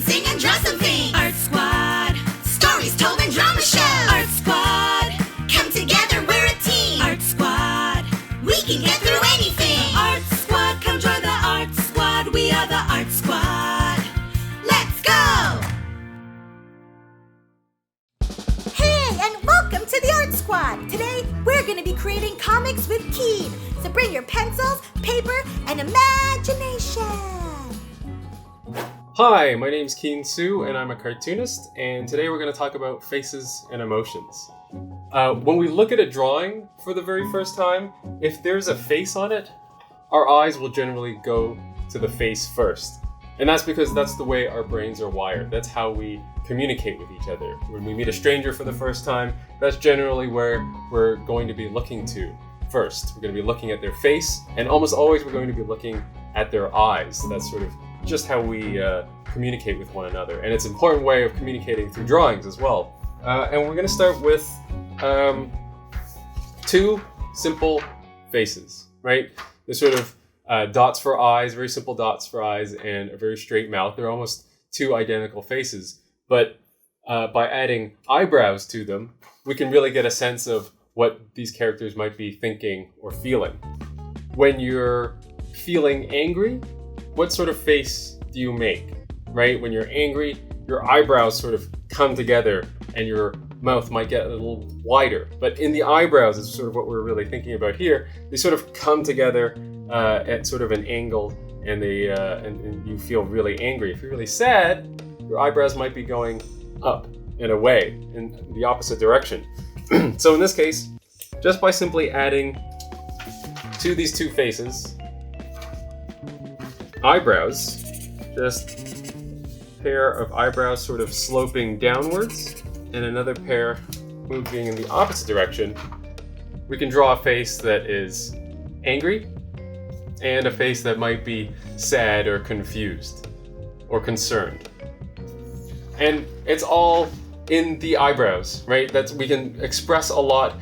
sing, and draw something. Art Squad. Stories told in drama shows. Art Squad. Come together, we're a team. Art Squad. We can get through anything. Art Squad, come join the Art Squad. We are the Art Squad. Let's go! Hey, and welcome to the Art Squad. Today, we're going to be creating comics with Kean. So bring your pencils, paper, and imagination. Hi, my name's Kean Sue, and I'm a cartoonist, and today we're going to talk about faces and emotions. When we look at a drawing for the very first time, if there's a face on it, our eyes will generally go to the face first. And that's because that's the way our brains are wired. That's how we communicate with each other. When we meet a stranger for the first time, that's generally where we're going to be looking to first. We're going to be looking at their face, and almost always we're going to be looking at their eyes. So that's sort of just how we communicate with one another. And it's an important way of communicating through drawings as well. And we're going to start with two simple faces, right? They're sort of dots for eyes, very simple dots for eyes, and a very straight mouth. They're almost two identical faces. But by adding eyebrows to them, we can really get a sense of what these characters might be thinking or feeling. When you're feeling angry, what sort of face do you make, right? When you're angry, your eyebrows sort of come together and your mouth might get a little wider. But in the eyebrows is sort of what we're really thinking about here. They sort of come together at sort of an angle, and and you feel really angry. If you're really sad, your eyebrows might be going up and away in the opposite direction. So in this case, just by simply adding to these two faces eyebrows, just a pair of eyebrows sort of sloping downwards and another pair moving in the opposite direction, we can draw a face that is angry and a face that might be sad or confused or concerned. And it's all in the eyebrows, right? We can express a lot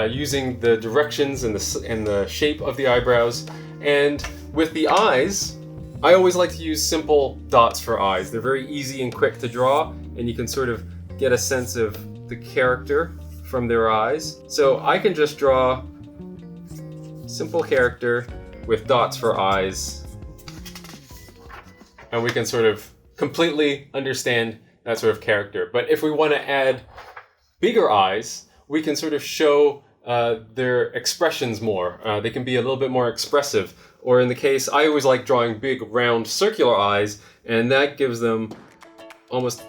using the directions and the shape of the eyebrows. And with the eyes, I always like to use simple dots for eyes. They're very easy and quick to draw, and you can sort of get a sense of the character from their eyes. So I can just draw simple character with dots for eyes, and we can sort of completely understand that sort of character. But if we want to add bigger eyes, we can sort of show their expressions more. They can be a little bit more expressive. Or in the case, I always like drawing big, round, circular eyes, and that gives them almost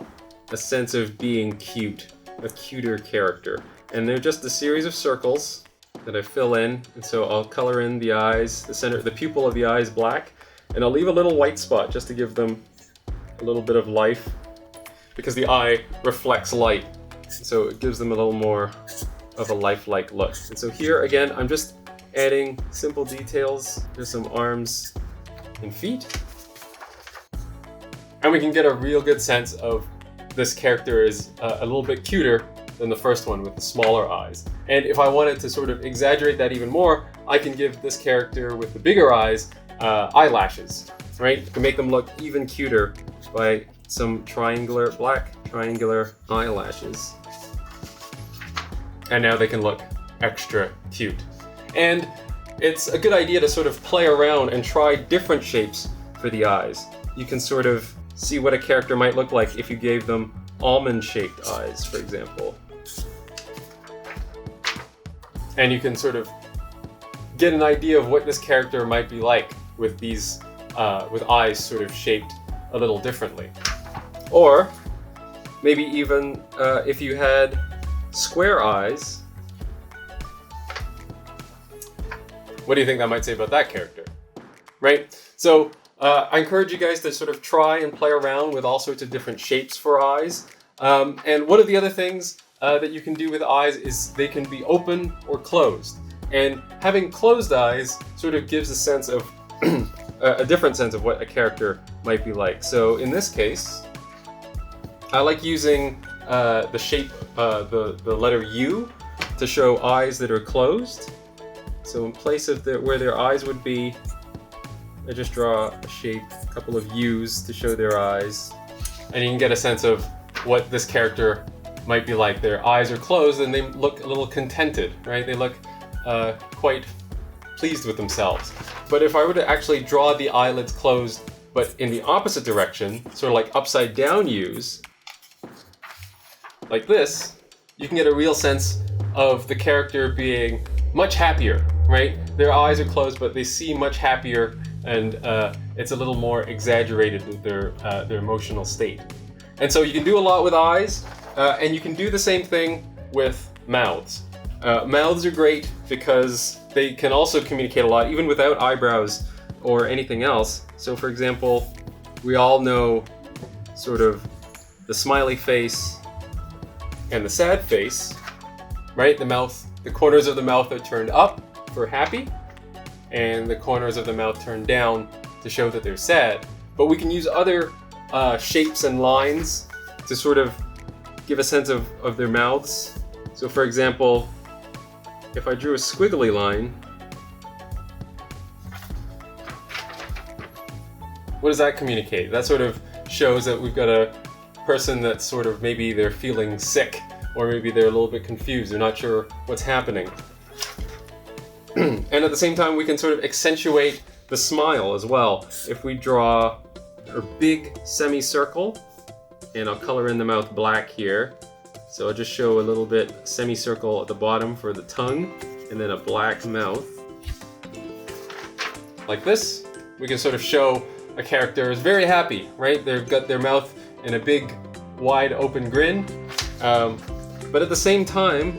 a sense of being cute, a cuter character. And they're just a series of circles that I fill in. And so I'll color in the eyes, the pupil of the eye is black, and I'll leave a little white spot just to give them a little bit of life, because the eye reflects light. So it gives them a little more of a lifelike look. And so here again, I'm just adding simple details. There's some arms and feet. And we can get a real good sense of this character is a little bit cuter than the first one with the smaller eyes. And if I wanted to sort of exaggerate that even more, I can give this character with the bigger eyes eyelashes, right? To make them look even cuter by some black triangular eyelashes. And now they can look extra cute. And it's a good idea to sort of play around and try different shapes for the eyes. You can sort of see what a character might look like if you gave them almond-shaped eyes, for example. And you can sort of get an idea of what this character might be like with these, with eyes sort of shaped a little differently. Or maybe even if you had square eyes, what do you think that might say about that character? Right? So I encourage you guys to sort of try and play around with all sorts of different shapes for eyes. And one of the other things that you can do with eyes is they can be open or closed. And having closed eyes sort of gives a sense of a different sense of what a character might be like. So in this case, I like using the shape, the letter U, to show eyes that are closed. So in place of where their eyes would be, I just draw a shape, a couple of U's to show their eyes. and you can get a sense of what this character might be like. Their eyes are closed and they look a little contented, right? They look quite pleased with themselves. But if I were to actually draw the eyelids closed, but in the opposite direction, sort of like upside down views, like this, you can get a real sense of the character being much happier, right? Their eyes are closed, but they seem much happier, and it's a little more exaggerated with their emotional state. And so you can do a lot with eyes, and you can do the same thing with mouths. Mouths are great because they can also communicate a lot, even without eyebrows or anything else. So for example, we all know sort of the smiley face and the sad face, right? The mouth, the corners of the mouth are turned up for happy, and the corners of the mouth turned down to show that they're sad. But we can use other shapes and lines to sort of give a sense of their mouths. So for example, if I drew a squiggly line, what does that communicate? That sort of shows that we've got a person that's sort of, maybe they're feeling sick, or maybe they're a little bit confused, they're not sure what's happening. And at the same time, we can sort of accentuate the smile as well. If we draw a big semicircle, and I'll color in the mouth black here, so I'll just show a little bit semicircle at the bottom for the tongue, and then a black mouth. Like this, we can sort of show a character is very happy, right? They've got their mouth in a big, wide open grin. But at the same time,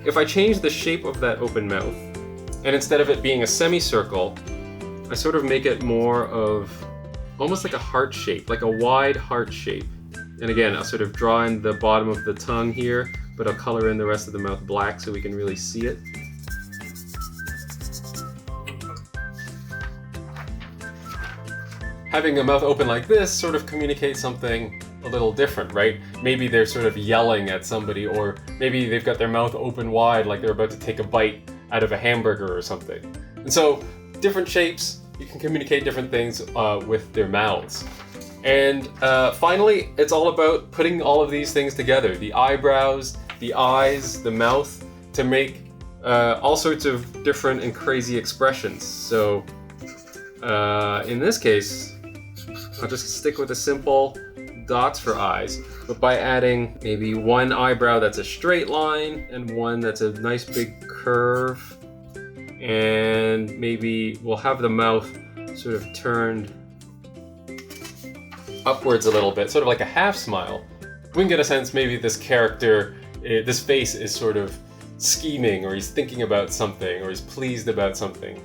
if I change the shape of that open mouth, and instead of it being a semicircle, I sort of make it more of almost like a heart shape, like a wide heart shape. And again, I'll sort of draw in the bottom of the tongue here, but I'll color in the rest of the mouth black so we can really see it. Having a mouth open like this sort of communicates something a little different, right? Maybe they're sort of yelling at somebody, or maybe they've got their mouth open wide like they're about to take a bite out of a hamburger or something. And so, different shapes, you can communicate different things with their mouths. And finally, it's all about putting all of these things together. The eyebrows, the eyes, the mouth, to make all sorts of different and crazy expressions. So, in this case, I'll just stick with the simple dots for eyes, but by adding maybe one eyebrow that's a straight line and one that's a nice big curve, and maybe we'll have the mouth sort of turned upwards a little bit, sort of like a half smile. We can get a sense maybe this character, this face is sort of scheming, or he's thinking about something, or he's pleased about something.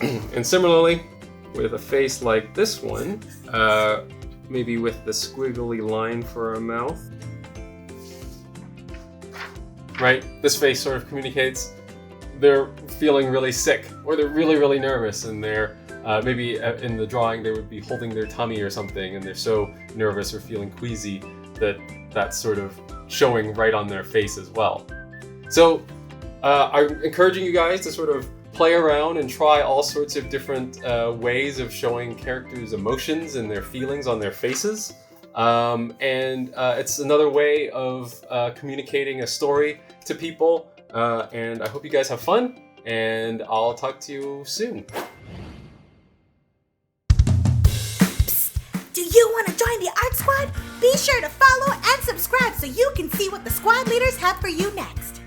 And similarly, with a face like this one, maybe with the squiggly line for a mouth, right? This face sort of communicates they're feeling really sick, or they're really, really nervous, and they're maybe in the drawing they would be holding their tummy or something, and they're so nervous or feeling queasy that that's sort of showing right on their face as well. So I'm encouraging you guys to sort of play around and try all sorts of different ways of showing characters' emotions and their feelings on their faces. And it's another way of communicating a story to people. And I hope you guys have fun, and I'll talk to you soon. Psst, do you want to join the Art Squad? Be sure to follow and subscribe so you can see what the squad leaders have for you next.